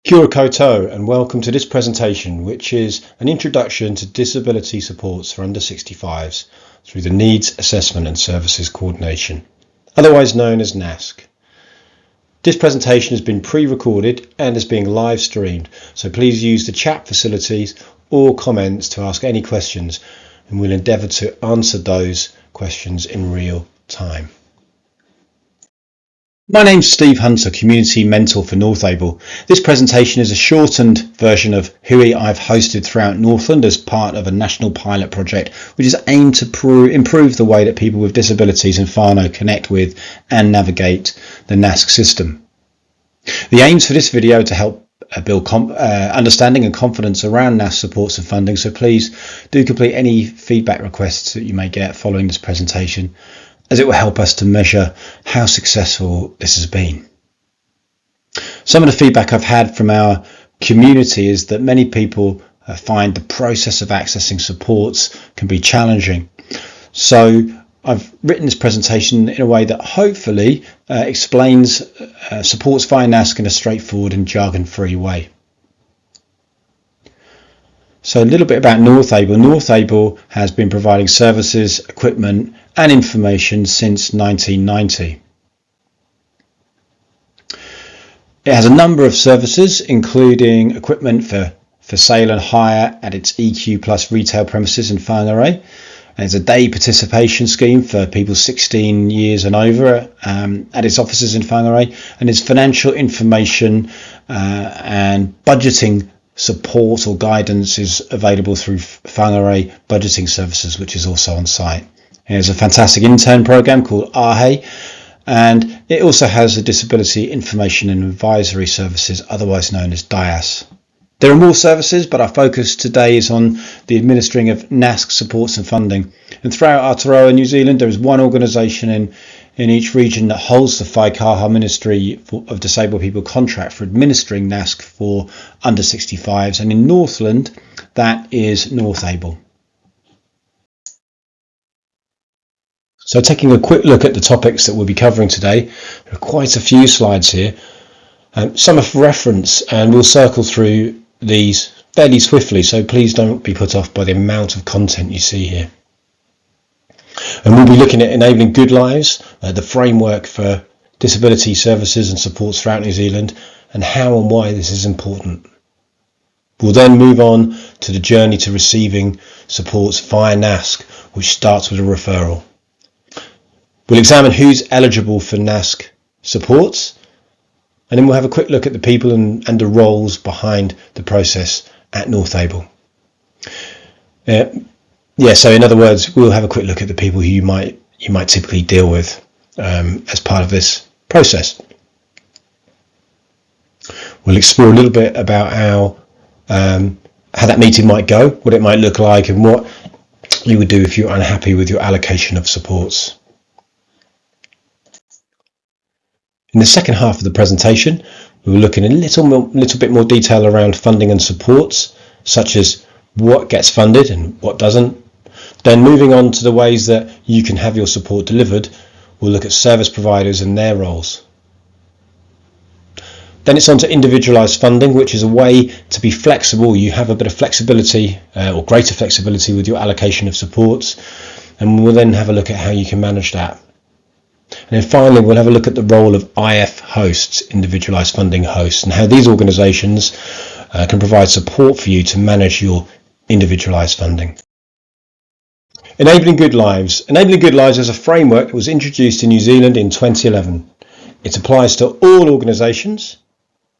Kia ora koutou and welcome to this presentation, which is an introduction to disability supports for under 65s through the Needs Assessment and Services Coordination, otherwise known as NASC. This presentation has been pre-recorded and is being live streamed, so please use the chat facilities or comments to ask any questions, and we'll endeavour to answer those questions in real time. My name's Steve Hunter, Community Mentor for NorthAble. This presentation is a shortened version of Hui I've hosted throughout Northland as part of a national pilot project which is aimed to improve the way that people with disabilities in whānau connect with and navigate the NASC system. The aims for this video are to help build understanding and confidence around NASC supports and funding, so please do complete any feedback requests that you may get following this presentation, as it will help us to measure how successful this has been. Some of the feedback I've had from our community is that many people find the process of accessing supports can be challenging. So I've written this presentation in a way that hopefully explains supports via NASC in a straightforward and jargon-free way. So a little bit about NorthAble. NorthAble has been providing services, equipment and information since 1990. It has a number of services, including equipment for sale and hire at its EQ Plus retail premises in Whangarei. There's a day participation scheme for people 16 years and over at its offices in Whangarei, and there's financial information and budgeting support or guidance is available through Whangarei Budgeting Services, which is also on site. There's a fantastic intern program called AHE, and it also has a disability information and advisory services, otherwise known as DIAS. There are more services, but our focus today is on the administering of NASC supports and funding. And throughout Aotearoa, New Zealand, there is one organisation in each region that holds the Whaikaha Ministry of Disabled People contract for administering NASC for under 65s, and in Northland that is NorthAble. So taking a quick look at the topics that we'll be covering today, there are quite a few slides here, some are for reference, and we'll circle through these fairly swiftly, so please don't be put off by the amount of content you see here. And we'll be looking at enabling good lives, the framework for disability services and supports throughout New Zealand, and how and why this is important. We'll then move on to the journey to receiving supports via NASC, which starts with a referral. We'll examine who's eligible for NASC supports, and then we'll have a quick look at the people and the roles behind the process at NorthAble. So in other words, we'll have a quick look at the people who you might typically deal with as part of this process. We'll explore a little bit about how that meeting might go, what it might look like, and what you would do if you're unhappy with your allocation of supports. In the second half of the presentation, we will look in a little bit more detail around funding and supports, such as what gets funded and what doesn't. Then moving on to the ways that you can have your support delivered, we'll look at service providers and their roles. Then it's on to individualised funding, which is a way to be flexible. You have a bit of flexibility or greater flexibility with your allocation of supports, and we'll then have a look at how you can manage that. And then finally, we'll have a look at the role of IF hosts, individualised funding hosts, and how these organisations can provide support for you to manage your individualised funding. Enabling Good Lives. Enabling Good Lives is a framework that was introduced in New Zealand in 2011. It applies to all organisations,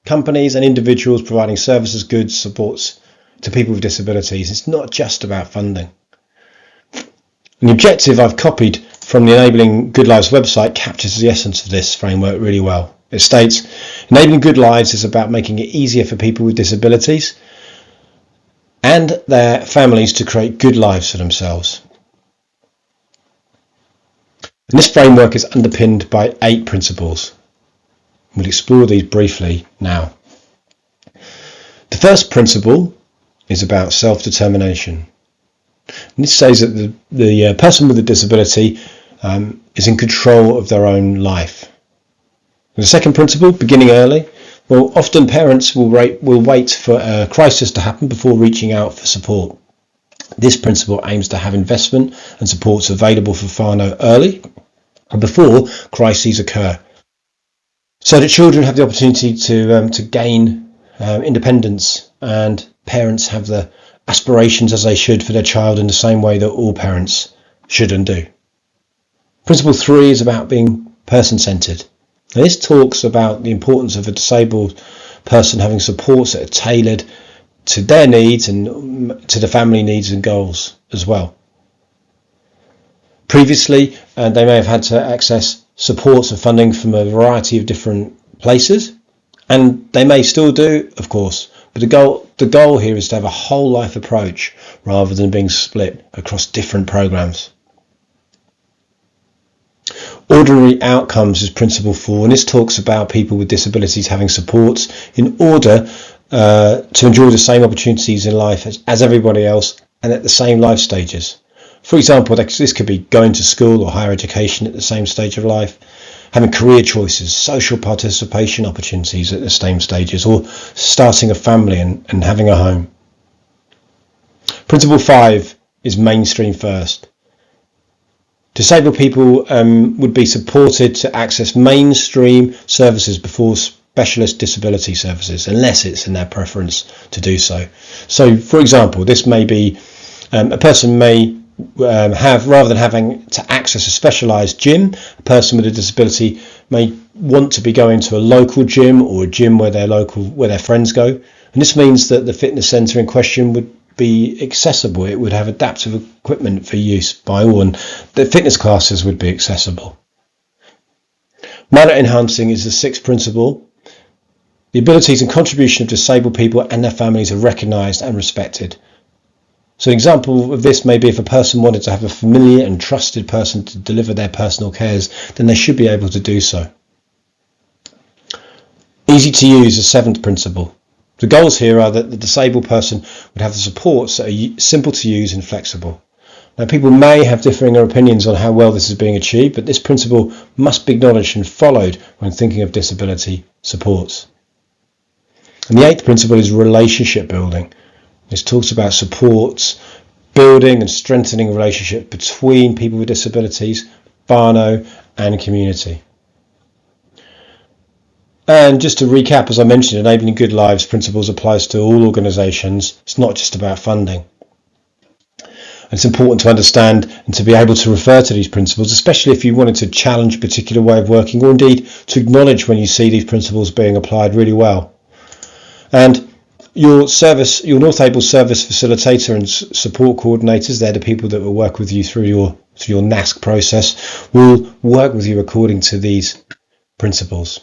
companies and individuals providing services, goods, supports to people with disabilities. It's not just about funding. And the objective I've copied from the Enabling Good Lives website captures the essence of this framework really well. It states, enabling good lives is about making it easier for people with disabilities and their families to create good lives for themselves. And this framework is underpinned by 8 principles. We'll explore these briefly now. The first principle is about self-determination. And this says that the person with a disability is in control of their own life. The second principle, beginning early. Well, often parents will wait for a crisis to happen before reaching out for support. This principle aims to have investment and supports available for whānau early and before crises occur, so that children have the opportunity to gain independence, and parents have the aspirations as they should for their child in the same way that all parents should and do. Principle 3 is about being person-centred. And this talks about the importance of a disabled person having supports that are tailored to their needs and to the family needs and goals as well. Previously, they may have had to access supports and funding from a variety of different places, and they may still do, of course, but the goal here is to have a whole life approach rather than being split across different programs. Ordinary outcomes is principle 4, and this talks about people with disabilities having supports in order to enjoy the same opportunities in life as everybody else and at the same life stages. For example, this could be going to school or higher education at the same stage of life, having career choices, social participation opportunities at the same stages, or starting a family and having a home. Principle 5 is mainstream first. Disabled people would be supported to access mainstream services before specialist disability services, unless it's in their preference to do so. So, for example, this may be a person may have, rather than having to access a specialised gym, a person with a disability may want to be going to a local gym or a gym where their friends go. And this means that the fitness centre in question would be accessible. It would have adaptive equipment for use by all, and the fitness classes would be accessible. Manner enhancing is the 6th principle. The abilities and contribution of disabled people and their families are recognised and respected. So an example of this may be if a person wanted to have a familiar and trusted person to deliver their personal cares, then they should be able to do so. Easy to use is the 7th principle. The goals here are that the disabled person would have the supports that are simple to use and flexible. Now, people may have differing opinions on how well this is being achieved, but this principle must be acknowledged and followed when thinking of disability supports. And the 8th principle is relationship building. This talks about supports, building and strengthening relationships between people with disabilities, whānau and community. And just to recap, as I mentioned, enabling good lives principles applies to all organisations. It's not just about funding. And it's important to understand and to be able to refer to these principles, especially if you wanted to challenge a particular way of working, or indeed to acknowledge when you see these principles being applied really well. And your NorthAble service facilitator and support coordinators, they're the people that will work with you through your NASC process, will work with you according to these principles.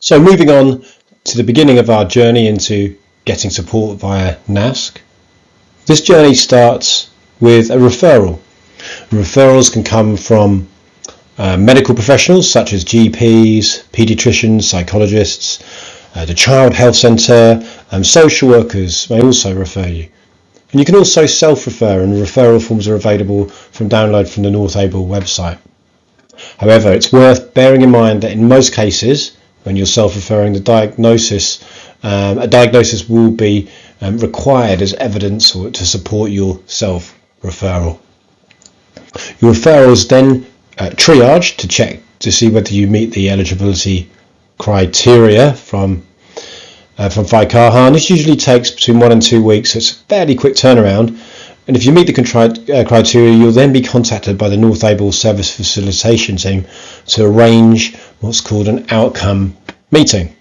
So moving on to the beginning of our journey into getting support via NASC. This journey starts with a referral. Referrals can come from medical professionals such as GPs, paediatricians, psychologists, the Child Health Centre, social workers may also refer you. And you can also self-refer, and referral forms are available from download from the NorthAble website. However, it's worth bearing in mind that in most cases, when you're self-referring, a diagnosis will be required as evidence or to support your self-referral. Your referral is then triaged to check to see whether you meet the eligibility criteria from Whaikaha, and this usually takes between 1 and 2 weeks, so it's a fairly quick turnaround. And if you meet the criteria, you'll then be contacted by the NorthAble service facilitation team to arrange what's called an outcome meeting.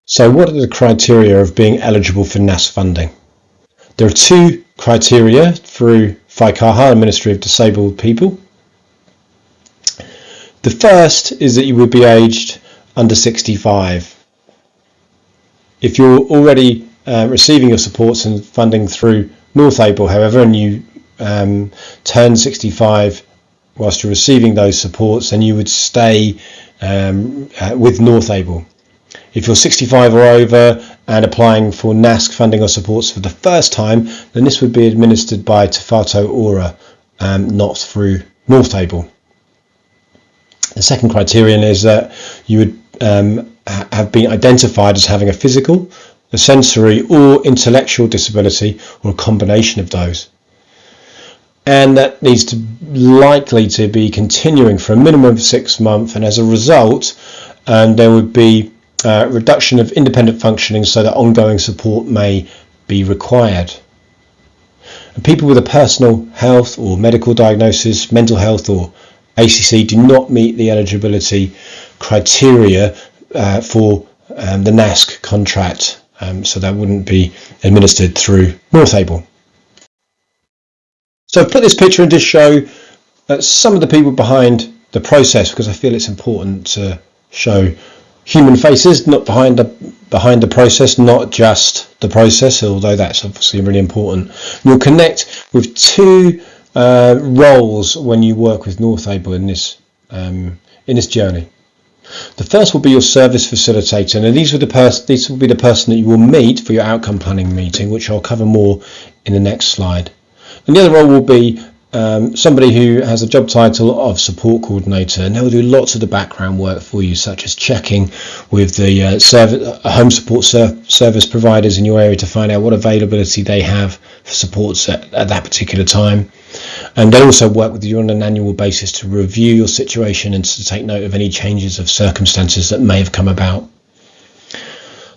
So what are the criteria of being eligible for NASC funding? There are 2 criteria through Whaikaha, the Ministry of Disabled People. The first is that you would be aged under 65. If you're already receiving your supports and funding through NorthAble, however, and you turn 65 whilst you're receiving those supports, then you would stay with NorthAble. If you're 65 or over and applying for NASC funding or supports for the first time, then this would be administered by Te Whātau Ora, not through NorthAble. The second criterion is that you would have been identified as having a physical, a sensory or intellectual disability, or a combination of those. And that needs to likely to be continuing for a minimum of 6 months, and as a result there would be reduction of independent functioning so that ongoing support may be required. And people with a personal health or medical diagnosis, mental health or ACC do not meet the eligibility criteria for the NASC contract, so that wouldn't be administered through NorthAble. So I've put this picture in to show some of the people behind the process, because I feel it's important to show human faces, not behind the process, not just the process, although that's obviously really important. You'll connect with two roles when you work with NorthAble in this journey. The first will be your service facilitator, and this will be the person that you will meet for your outcome planning meeting, which I'll cover more in the next slide. And the other role will be somebody who has a job title of support coordinator, and they'll do lots of the background work for you, such as checking with the home support service providers in your area to find out what availability they have for supports at that particular time. And they also work with you on an annual basis to review your situation and to take note of any changes of circumstances that may have come about.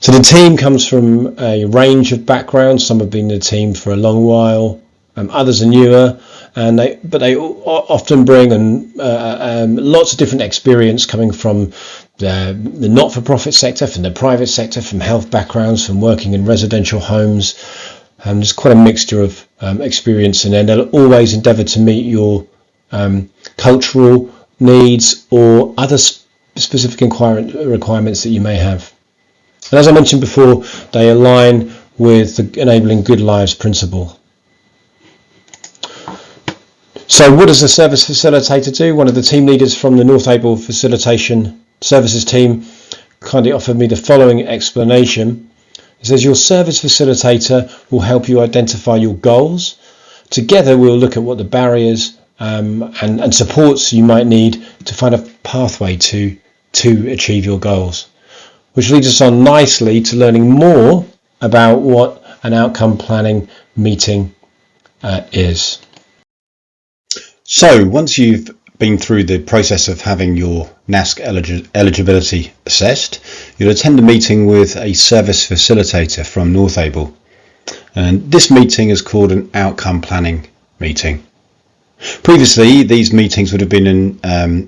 So the team comes from a range of backgrounds. Some have been in the team for a long while, others are newer, but they often bring lots of different experience coming from the not-for-profit sector, from the private sector, from health backgrounds, from working in residential homes. There's quite a mixture of experience, and then they'll always endeavour to meet your cultural needs or other specific requirements that you may have. And as I mentioned before, they align with the Enabling Good Lives principle. So what does the service facilitator do? One of the team leaders from the NorthAble facilitation services team kindly offered me the following explanation. It says your service facilitator will help you identify your goals. Together we'll look at what the barriers and supports you might need to find a pathway to achieve your goals. Which leads us on nicely to learning more about what an outcome planning meeting is. So once you've been through the process of having your NASC eligibility assessed, you'll attend a meeting with a service facilitator from NorthAble. And this meeting is called an outcome planning meeting. Previously, these meetings would have been in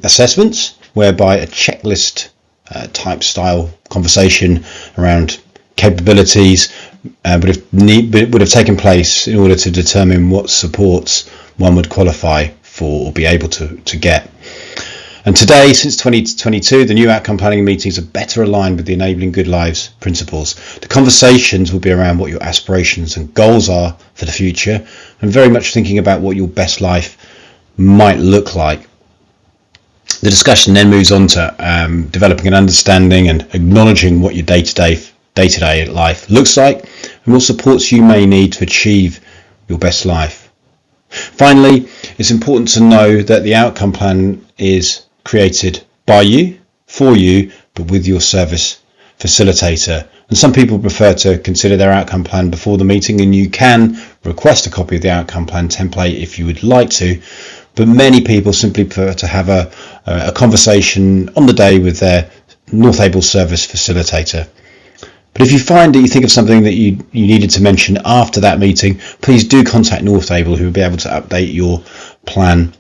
assessments, whereby a checklist type style conversation around capabilities would have taken place in order to determine what supports one would qualify for or be able to get. And today, since 2022, the new outcome planning meetings are better aligned with the Enabling Good Lives principles. The conversations will be around what your aspirations and goals are for the future, and very much thinking about what your best life might look like. The discussion then moves on to developing an understanding and acknowledging what your day-to-day life looks like and what supports you may need to achieve your best life. Finally, it's important to know that the outcome plan is created by you, for you, but with your service facilitator. And some people prefer to consider their outcome plan before the meeting, and you can request a copy of the outcome plan template if you would like to, but many people simply prefer to have a conversation on the day with their NorthAble service facilitator. But if you find that you think of something that you needed to mention after that meeting, please do contact NorthAble, who will be able to update your plan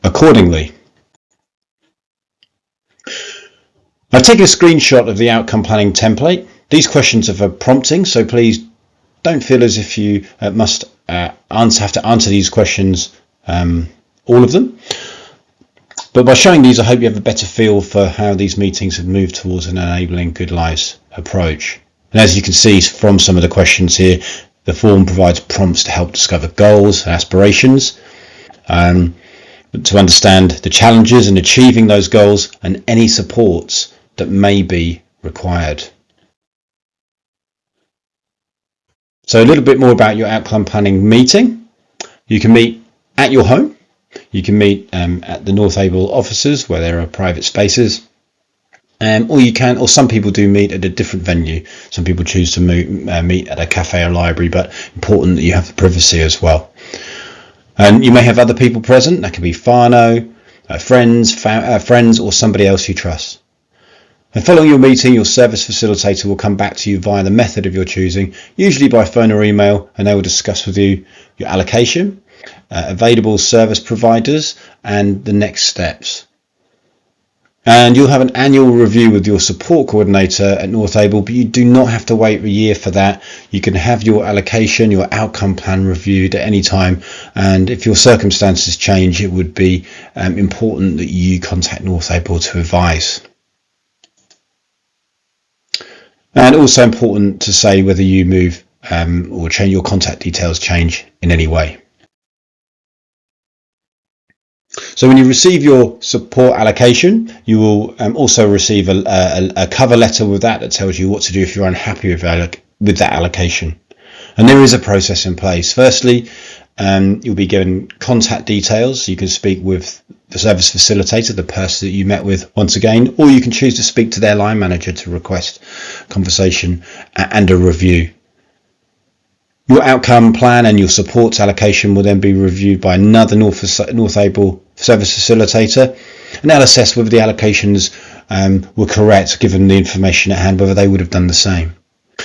accordingly. I've taken a screenshot of the outcome planning template. These questions are for prompting, so please don't feel as if you must have to answer these questions, all of them. But by showing these, I hope you have a better feel for how these meetings have moved towards an Enabling Good Lives approach. And as you can see from some of the questions here, the form provides prompts to help discover goals and aspirations, to understand the challenges in achieving those goals and any supports that may be required. So a little bit more about your outcome planning meeting. You can meet at your home You can meet at the NorthAble offices where there are private spaces. Or some people do meet at a different venue. Some people choose to meet at a cafe or library, but important that you have the privacy as well. And you may have other people present. That can be whānau, friends, or somebody else you trust. And following your meeting, your service facilitator will come back to you via the method of your choosing, usually by phone or email, and they will discuss with you your allocation, available service providers, and the next steps. And you'll have an annual review with your support coordinator at NorthAble, but you do not have to wait a year for that. You can have your allocation, your outcome plan reviewed at any time. And if your circumstances change, it would be important that you contact NorthAble to advise. And also important to say whether you move or change your contact details change in any way. So when you receive your support allocation, you will also receive a cover letter with that tells you what to do if you're unhappy with that allocation. And there is a process in place. Firstly, you'll be given contact details. You can speak with the service facilitator, the person that you met with once again, or you can choose to speak to their line manager to request conversation and a review. Your outcome plan and your supports allocation will then be reviewed by another NorthAble service facilitator, and they'll assess whether the allocations were correct given the information at hand, whether they would have done the same.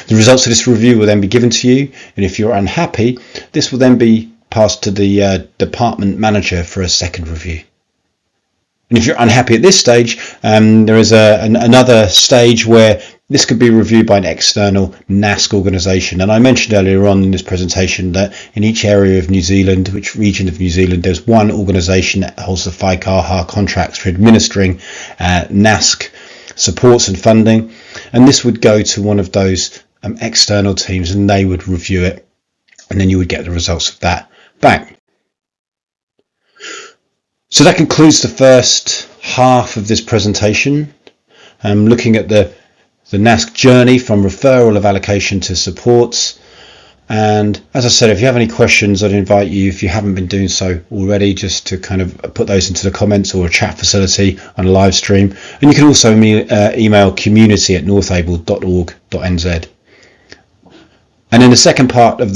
The results of this review will then be given to you, and if you're unhappy, this will then be passed to the department manager for a second review. And if you're unhappy at this stage, there is another stage where this could be reviewed by an external NASC organisation. And I mentioned earlier on in this presentation that in each area of New Zealand, which region of New Zealand, there's one organisation that holds the Whaikaha contracts for administering NASC supports and funding. And this would go to one of those external teams, and they would review it. And then you would get the results of that back. So that concludes the first half of this presentation, looking at the NASC journey from referral of allocation to supports. And as I said, if you have any questions, I'd invite you, if you haven't been doing so already, just to kind of put those into the comments or a chat facility on a live stream. And you can also email community@northable.org.nz. And in the second part of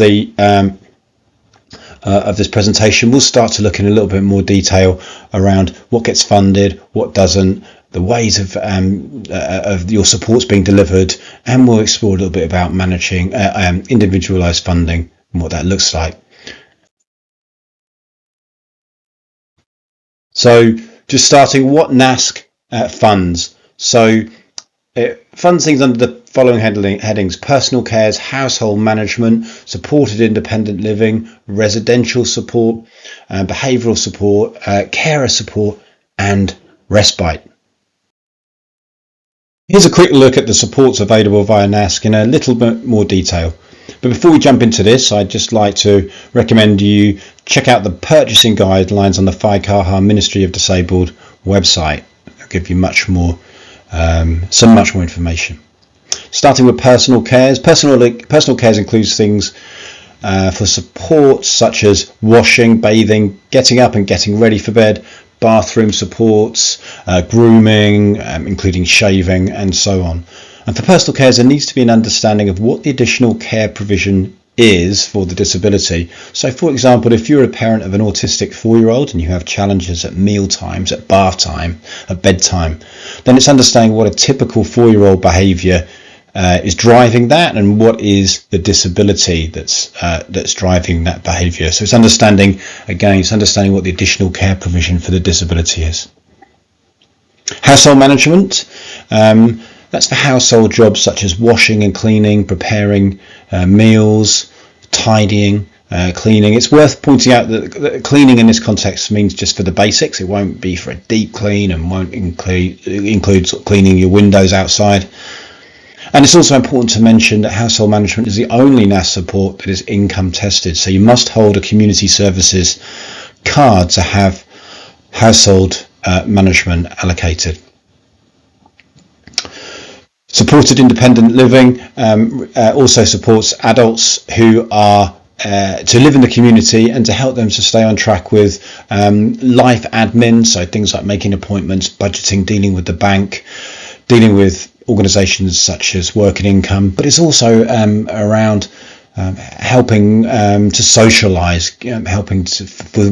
this presentation, we'll start to look in a little bit more detail around what gets funded, what doesn't, the ways of your supports being delivered, and we'll explore a little bit about managing individualised funding and what that looks like. So just starting, what NASC funds. So it funds things under the following headings: personal cares, household management, supported independent living, residential support, behavioural support, carer support, and respite. Here's a quick look at the supports available via NASC in a little bit more detail. But before we jump into this, I'd just like to recommend you check out the purchasing guidelines on the Whaikaha Ministry of Disabled website. It'll give you much more information. Starting with personal cares. Personal cares includes things for support such as washing, bathing, getting up and getting ready for bed, bathroom supports, grooming, including shaving, and so on. And for personal cares, there needs to be an understanding of what the additional care provision is for the disability. So, for example, if you're a parent of an autistic 4-year-old and you have challenges at meal times, at bath time, at bedtime, then it's understanding what a typical 4-year-old behaviour is driving that, and what is the disability that's driving that behaviour. So it's understanding what the additional care provision for the disability is. Household management. That's for household jobs such as washing and cleaning, preparing meals, tidying, cleaning. It's worth pointing out that cleaning in this context means just for the basics. It won't be for a deep clean and won't include sort of cleaning your windows outside. And it's also important to mention that household management is the only NASC support that is income tested. So you must hold a community services card to have household management allocated. Supported independent living also supports adults who are to live in the community and to help them to stay on track with life admin, so things like making appointments, budgeting, dealing with the bank, dealing with organisations such as Work and Income, but it's also around helping to socialise, helping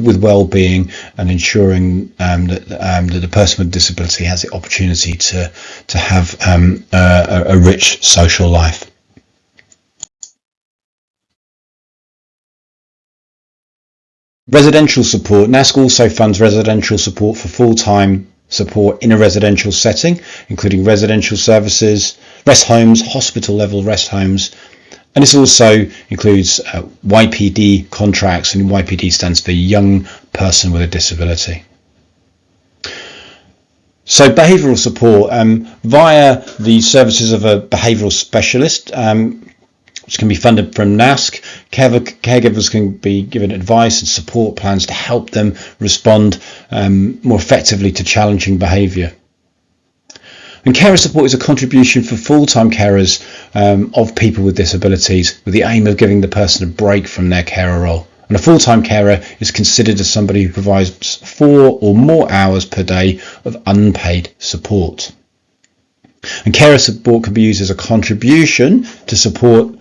with well-being and ensuring that the person with disability has the opportunity to have a rich social life. Residential support. NASC also funds residential support for full-time support in a residential setting, including residential services, rest homes, hospital level rest homes, and this also includes YPD contracts, and YPD stands for Young Person with a Disability. So behavioural support via the services of a behavioural specialist, which can be funded from NASC. Caregivers can be given advice and support plans to help them respond more effectively to challenging behaviour. And carer support is a contribution for full-time carers of people with disabilities, with the aim of giving the person a break from their carer role. And a full-time carer is considered as somebody who provides 4 or more hours per day of unpaid support. And carer support can be used as a contribution to support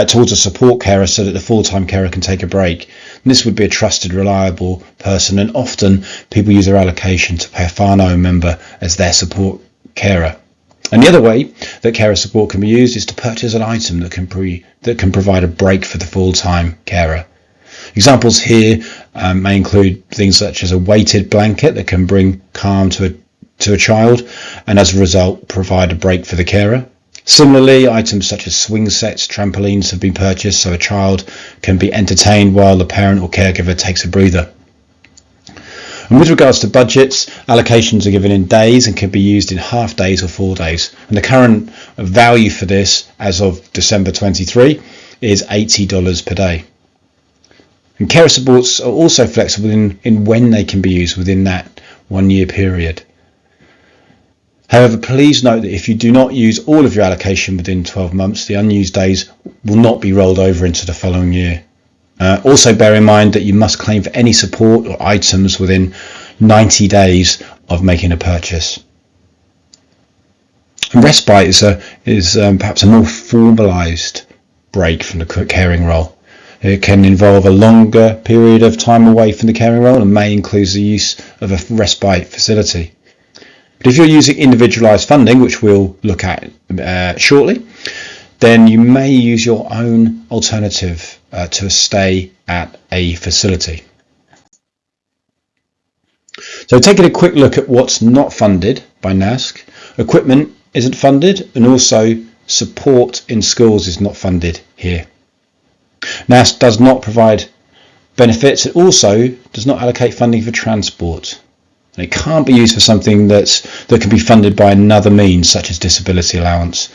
towards a support carer, so that the full-time carer can take a break. And this would be a trusted, reliable person, and often people use their allocation to pay a whānau member as their support carer. And the other way that carer support can be used is to purchase an item that can provide a break for the full-time carer. Examples here may include things such as a weighted blanket that can bring calm to a child, and as a result provide a break for the carer. Similarly, items such as swing sets, trampolines have been purchased so a child can be entertained while the parent or caregiver takes a breather. And with regards to budgets, allocations are given in days and can be used in half days or 4 days. And the current value for this as of December 23 is $80 per day. And carer supports are also flexible in when they can be used within that 1 year period. However, please note that if you do not use all of your allocation within 12 months, the unused days will not be rolled over into the following year. Also bear in mind that you must claim for any support or items within 90 days of making a purchase. And respite is perhaps a more formalised break from the caring role. It can involve a longer period of time away from the caring role and may include the use of a respite facility. But if you're using individualised funding, which we'll look at shortly, then you may use your own alternative to a stay at a facility. So taking a quick look at what's not funded by NASC, equipment isn't funded, and also support in schools is not funded here. NASC does not provide benefits. It also does not allocate funding for transport. And it can't be used for something that can be funded by another means, such as disability allowance,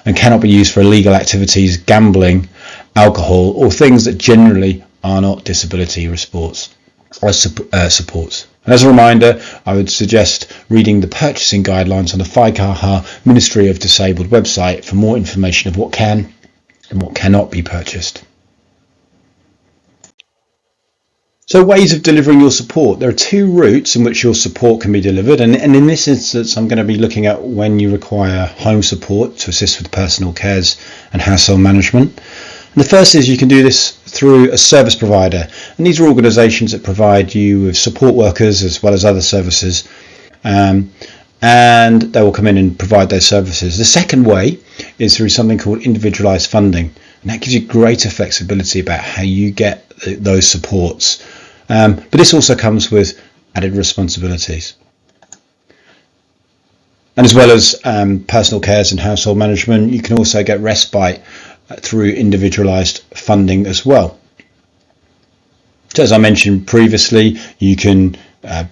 and cannot be used for illegal activities, gambling, alcohol, or things that generally are not disability supports. And as a reminder, I would suggest reading the purchasing guidelines on the Whaikaha Ministry of Disabled website for more information of what can and what cannot be purchased. So ways of delivering your support. There are 2 routes in which your support can be delivered, and in this instance I'm going to be looking at when you require home support to assist with personal cares and household management. And the first is you can do this through a service provider, and these are organisations that provide you with support workers as well as other services, and they will come in and provide those services. The second way is through something called individualised funding, and that gives you greater flexibility about how you get those supports. But this also comes with added responsibilities. And as well as personal cares and household management, you can also get respite through individualised funding as well. So as I mentioned previously, you can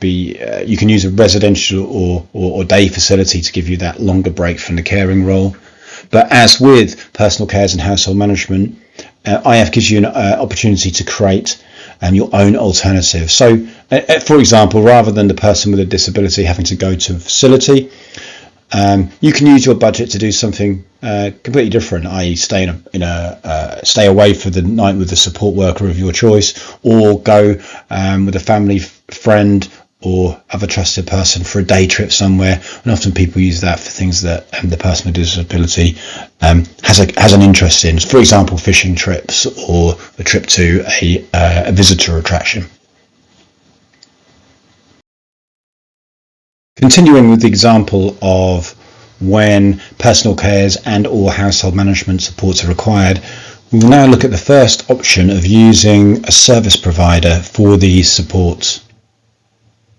use a residential or day facility to give you that longer break from the caring role. But as with personal cares and household management, IF gives you an opportunity to create your own alternative. So, for example, rather than the person with a disability having to go to a facility, You can use your budget to do something completely different, i.e. stay stay away for the night with a support worker of your choice, or go with a family friend or other trusted person for a day trip somewhere. And often people use that for things that the person with disability has an interest in. For example, fishing trips or a trip to a visitor attraction. Continuing with the example of when personal cares and or household management supports are required, we will now look at the first option of using a service provider for these supports.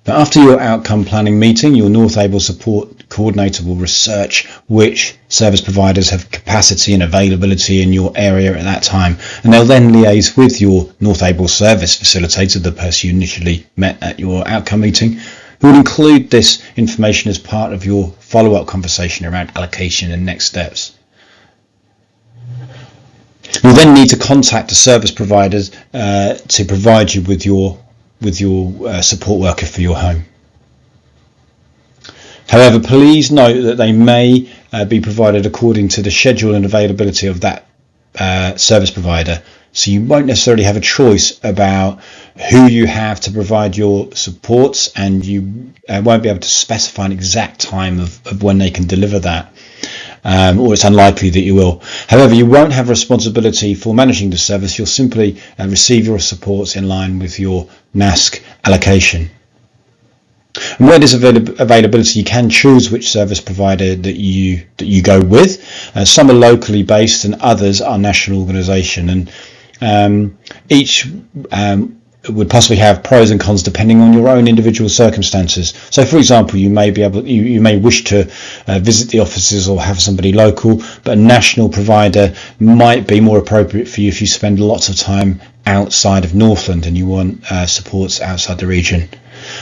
Now, after your outcome planning meeting, your NorthAble support coordinator will research which service providers have capacity and availability in your area at that time, and they'll then liaise with your NorthAble service facilitator, the person you initially met at your outcome meeting, who will include this information as part of your follow-up conversation around allocation and next steps. You'll then need to contact the service providers to provide you with your support worker for your home. However, please note that they may be provided according to the schedule and availability of that service provider. So you won't necessarily have a choice about who you have to provide your supports, and you won't be able to specify an exact time of when they can deliver that, or it's unlikely that you will. However, you won't have responsibility for managing the service. You'll simply receive your supports in line with your NASC allocation. And where there's availability, you can choose which service provider that you go with. Some are locally based and others are national organisation, and each would possibly have pros and cons depending on your own individual circumstances. So, for example, you may wish to visit the offices or have somebody local, but a national provider might be more appropriate for you if you spend lots of time outside of Northland and you want supports outside the region.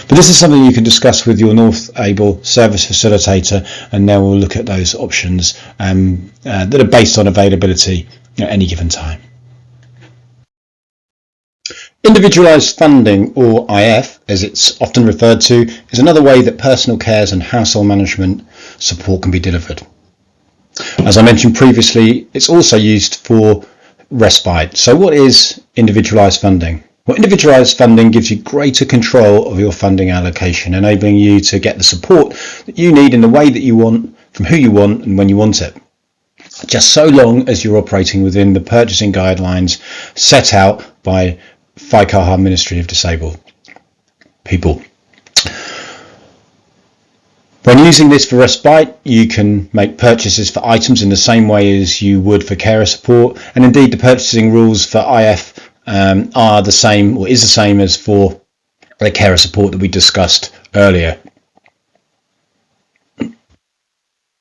But this is something you can discuss with your NorthAble service facilitator, and they will look at those options that are based on availability at any given time. Individualised funding, or IF, as it's often referred to, is another way that personal cares and household management support can be delivered. As I mentioned previously, it's also used for respite. So what is individualised funding? Well, individualised funding gives you greater control of your funding allocation, enabling you to get the support that you need in the way that you want, from who you want and when you want it, just so long as you're operating within the purchasing guidelines set out by Whaikaha Ministry of Disabled People. When using this for respite, you can make purchases for items in the same way as you would for carer support, and indeed the purchasing rules for IF are the same, or is the same as for the carer support that we discussed earlier.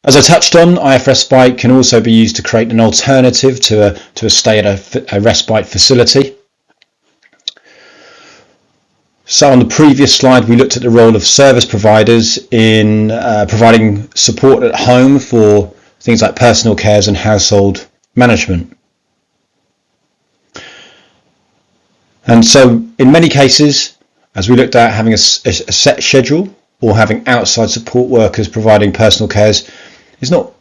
As I touched on, IF respite can also be used to create an alternative to a stay at a respite facility. So on the previous slide, we looked at the role of service providers in providing support at home for things like personal cares and household management. And so in many cases, as we looked at, having a set schedule or having outside support workers providing personal cares is not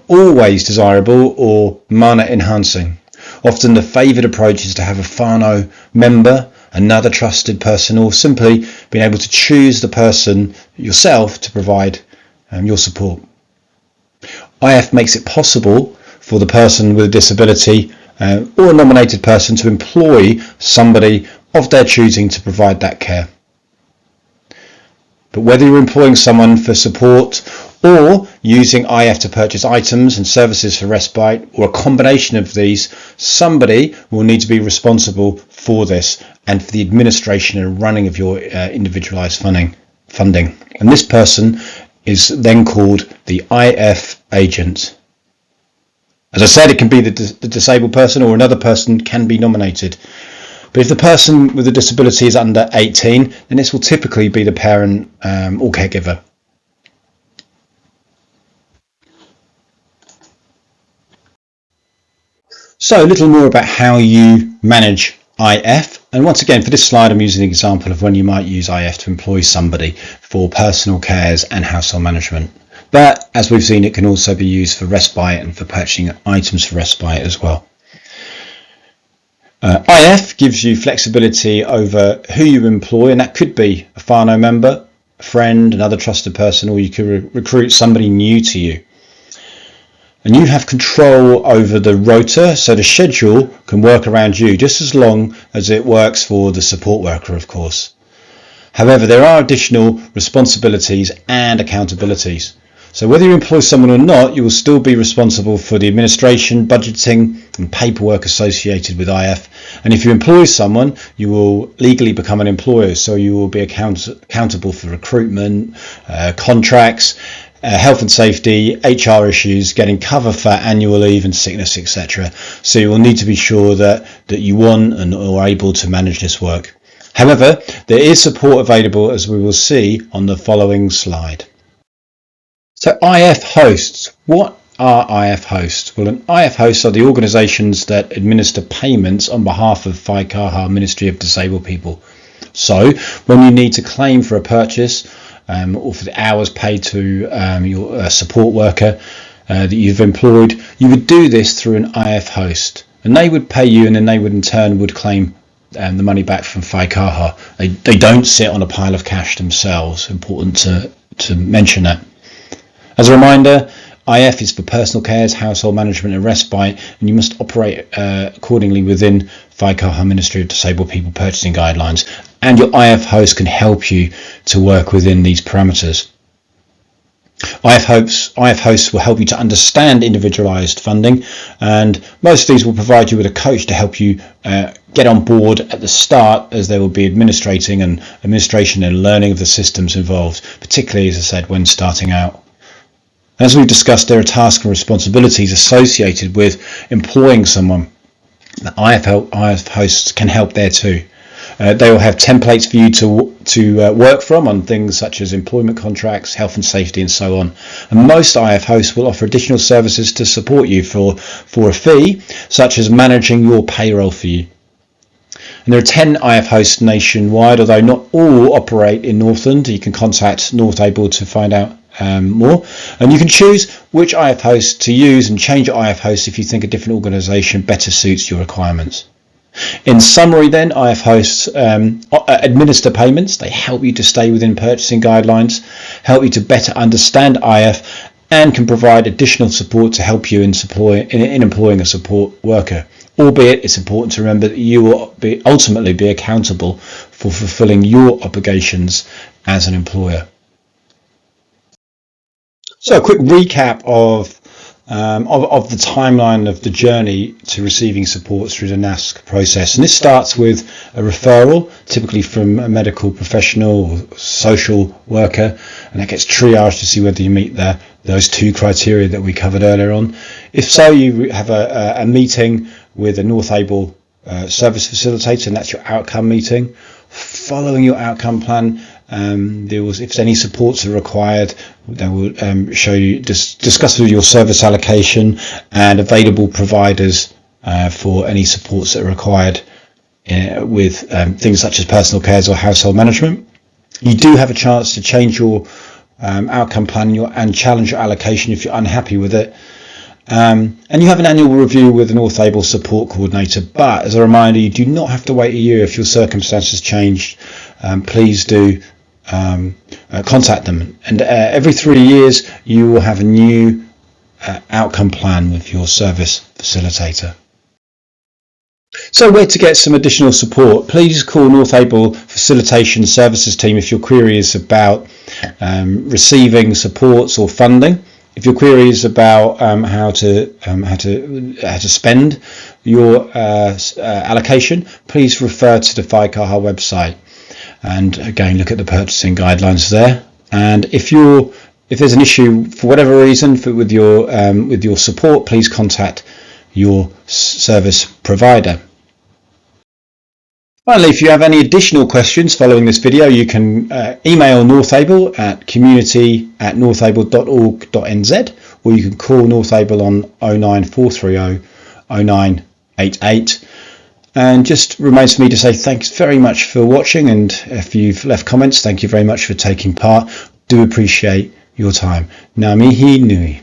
always desirable or mana enhancing. Often the favoured approach is to have a whānau member, another trusted person, or simply being able to choose the person yourself to provide your support. IF makes it possible for the person with a disability or a nominated person to employ somebody of their choosing to provide that care. But whether you're employing someone for support or using IF to purchase items and services for respite, or a combination of these, somebody will need to be responsible for this and for the administration and running of your individualised funding. And this person is then called the IF agent. As I said, it can be the disabled person, or another person can be nominated. But if the person with a disability is under 18, then this will typically be the parent or caregiver. So a little more about how you manage IF. And once again, for this slide, I'm using an example of when you might use IF to employ somebody for personal cares and household management. But as we've seen, it can also be used for respite and for purchasing items for respite as well. IF gives you flexibility over who you employ, and that could be a whānau member, a friend, another trusted person, or you could recruit somebody new to you. And you have control over the rota, so the schedule can work around you just as long as it works for the support worker, of course. However, there are additional responsibilities and accountabilities. So whether you employ someone or not, you will still be responsible for the administration, budgeting and paperwork associated with IF. And if you employ someone, you will legally become an employer. So you will be accountable for recruitment, contracts, health and safety, HR issues, getting cover for annual leave and sickness, etc. So you will need to be sure that you want and are able to manage this work. However, there is support available, as we will see on the following slide. So IF hosts. What are IF hosts? Well, an IF hosts are the organisations that administer payments on behalf of Whaikaha Ministry of Disabled People. So when you need to claim for a purchase or for the hours paid to your support worker that you've employed, you would do this through an IF host, and they would pay you, and then they would in turn claim the money back from Whaikaha. They don't sit on a pile of cash themselves. Important to mention that. As a reminder, IF is for personal cares, household management and respite, and you must operate accordingly within Whaikaha Ministry of Disabled People purchasing guidelines, and your IF host can help you to work within these parameters. IF hosts will help you to understand individualised funding, and most of these will provide you with a coach to help you get on board at the start, as they will be administration and learning of the systems involved, particularly, as I said, when starting out. As we've discussed, there are tasks and responsibilities associated with employing someone. The IF hosts can help there too. They will have templates for you to work from on things such as employment contracts, health and safety, and so on. And most IF hosts will offer additional services to support you for a fee, such as managing your payroll for you. And there are 10 IF hosts nationwide, although not all operate in Northland. You can contact NorthAble to find out more, and you can choose which IF host to use and change your IF host if you think a different organisation better suits your requirements. In summary then, IF hosts administer payments. They help you to stay within purchasing guidelines, help you to better understand IF, and can provide additional support to help you in employing a support worker. Albeit, it's important to remember that you will ultimately be accountable for fulfilling your obligations as an employer. So a quick recap of the timeline of the journey to receiving support through the NASC process. And this starts with a referral, typically from a medical professional or social worker, and that gets triaged to see whether you meet those two criteria that we covered earlier on. If so, you have a meeting with a NorthAble service facilitator, and that's your outcome meeting. Following your outcome plan, if any supports are required, they will show you, discuss with your service allocation and available providers for any supports that are required with things such as personal cares or household management. You do have a chance to change your outcome plan and challenge your allocation if you're unhappy with it. And you have an annual review with an NorthAble support coordinator, but as a reminder, you do not have to wait a year if your circumstances change. Please do contact them, and every 3 years you will have a new outcome plan with your service facilitator. So where to get some additional support? Please call NorthAble Facilitation Services team if your query is about receiving supports or funding. If your query is about how to spend your allocation, please refer to the Whaikaha website, and again look at the purchasing guidelines there. And if there's an issue for whatever reason with your support, please contact your service provider. Finally, if you have any additional questions following this video, you can email NorthAble at community@northable.org.nz, or you can call NorthAble on 09430 0988. And just remains for me to say thanks very much for watching, and if you've left comments, thank you very much for taking part. Do appreciate your time. Ngā mihi nui.